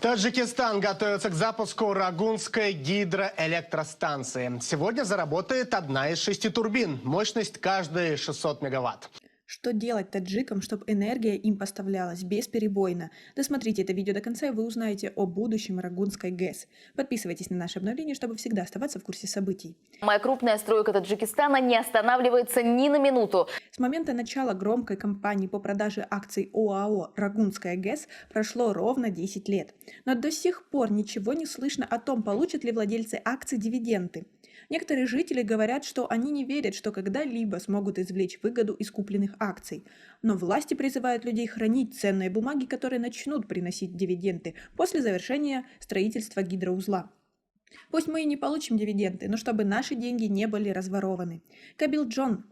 Таджикистан готовится к запуску Рагунской гидроэлектростанции. Сегодня заработает одна из 6 турбин. Мощность каждой 600 мегаватт. Что делать таджикам, чтобы энергия им поставлялась бесперебойно? Досмотрите это видео до конца, и вы узнаете о будущем Рагунской ГЭС. Подписывайтесь на наши обновления, чтобы всегда оставаться в курсе событий. Самая крупная стройка Таджикистана не останавливается ни на минуту. С момента начала громкой кампании по продаже акций ОАО «Рагунская ГЭС» прошло ровно 10 лет. Но до сих пор ничего не слышно о том, получат ли владельцы акций дивиденды. Некоторые жители говорят, что они не верят, что когда-либо смогут извлечь выгоду из купленных акций. Но власти призывают людей хранить ценные бумаги, которые начнут приносить дивиденды после завершения строительства гидроузла. Пусть мы и не получим дивиденды, но чтобы наши деньги не были разворованы. Кабил Джон,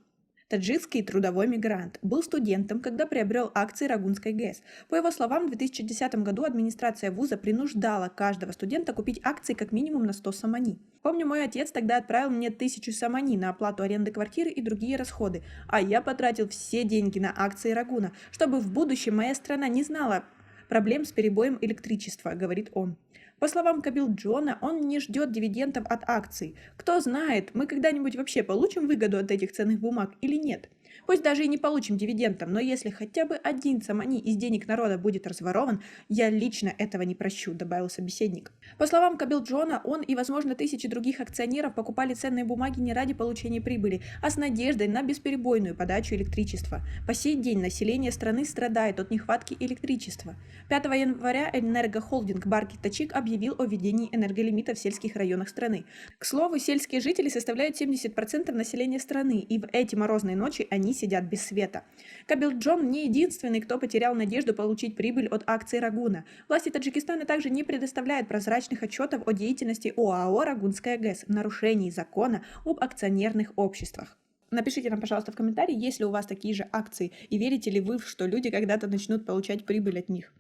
таджикский трудовой мигрант, был студентом, когда приобрел акции Рагунской ГЭС. По его словам, в 2010 году администрация вуза принуждала каждого студента купить акции как минимум на 100 самани. Помню, мой отец тогда отправил мне 1000 самани на оплату аренды квартиры и другие расходы, а я потратил все деньги на акции Рагуна, чтобы в будущем моя страна не знала проблем с перебоем электричества, говорит он. По словам Кабил Джона, он не ждет дивидендов от акций. Кто знает, мы когда-нибудь вообще получим выгоду от этих ценных бумаг или нет. Пусть даже и не получим дивидендов, но если хотя бы один самани из денег народа будет разворован, я лично этого не прощу, добавил собеседник. По словам Кабил Джона, он и, возможно, тысячи других акционеров покупали ценные бумаги не ради получения прибыли, а с надеждой на бесперебойную подачу электричества. По сей день население страны страдает от нехватки электричества. 5 января энергохолдинг Барки Тачик объявил о введении энерголимита в сельских районах страны. К слову, сельские жители составляют 70% населения страны, и в эти морозные ночи они сидят без света. Кабил Джон не единственный, кто потерял надежду получить прибыль от акций Рагуна. Власти Таджикистана также не предоставляют прозрачных отчетов о деятельности ОАО «Рагунская ГЭС» в нарушении закона об акционерных обществах. Напишите нам, пожалуйста, в комментарии, есть ли у вас такие же акции, и верите ли вы, что люди когда-то начнут получать прибыль от них.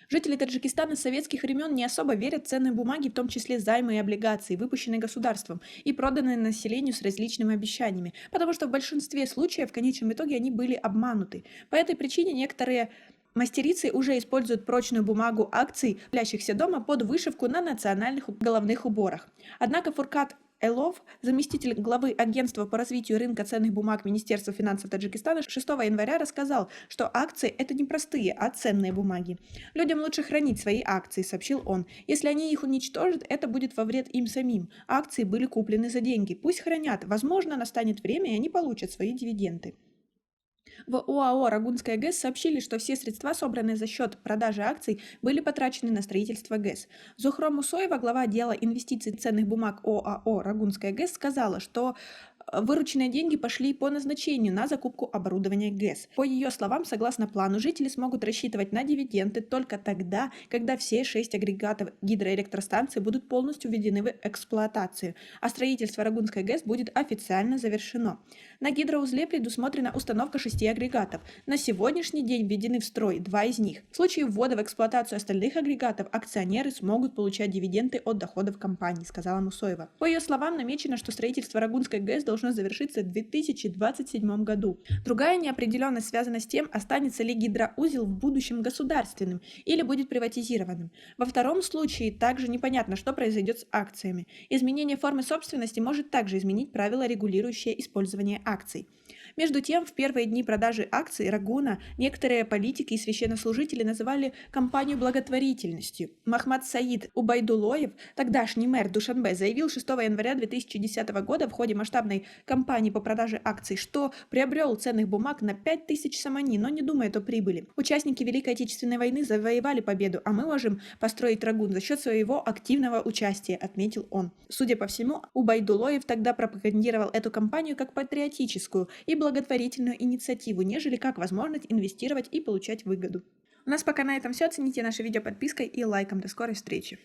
Жители Таджикистана с советских времен не особо верят в ценные бумаги, в том числе займы и облигации, выпущенные государством и проданные населению с различными обещаниями, потому что в большинстве случаев в конечном итоге они были обмануты. По этой причине некоторые мастерицы уже используют прочную бумагу акций, плящихся дома, под вышивку на национальных головных уборах. Однако Фуркат Элов, заместитель главы Агентства по развитию рынка ценных бумаг Министерства финансов Таджикистана, 6 января рассказал, что акции – это не простые, а ценные бумаги. Людям лучше хранить свои акции, сообщил он. Если они их уничтожат, это будет во вред им самим. Акции были куплены за деньги. Пусть хранят. Возможно, настанет время, и они получат свои дивиденды. В ОАО «Рагунская ГЭС» сообщили, что все средства, собранные за счет продажи акций, были потрачены на строительство ГЭС. Зухра Мусоева, глава отдела инвестиций ценных бумаг ОАО «Рагунская ГЭС», сказала, что вырученные деньги пошли по назначению на закупку оборудования ГЭС. По ее словам, согласно плану, жители смогут рассчитывать на дивиденды только тогда, когда все 6 агрегатов гидроэлектростанции будут полностью введены в эксплуатацию, а строительство Рагунской ГЭС будет официально завершено. На гидроузле предусмотрена установка 6 агрегатов. На сегодняшний день введены в строй 2 из них. В случае ввода в эксплуатацию остальных агрегатов акционеры смогут получать дивиденды от доходов компании, сказала Мусоева. По ее словам, намечено, что строительство Рагунской ГЭС должно завершиться в 2027 году. Другая неопределенность связана с тем, останется ли гидроузел в будущем государственным или будет приватизированным. Во втором случае также непонятно, что произойдет с акциями. Изменение формы собственности может также изменить правила, регулирующие использование акций. Между тем, в первые дни продажи акций Рагуна некоторые политики и священнослужители называли кампанию благотворительностью. Махмад Саид Убайдулоев, тогдашний мэр Душанбе, заявил 6 января 2010 года в ходе масштабной кампании по продаже акций, что приобрел ценных бумаг на 5000 самани, но не думает о прибыли. Участники Великой Отечественной войны завоевали победу, а мы можем построить Рагун за счет своего активного участия, отметил он. Судя по всему, Убайдулоев тогда пропагандировал эту кампанию как патриотическую и благотворительную инициативу, нежели как возможность инвестировать и получать выгоду. У нас пока на этом все. Оцените наше видео подпиской и лайком. До скорой встречи.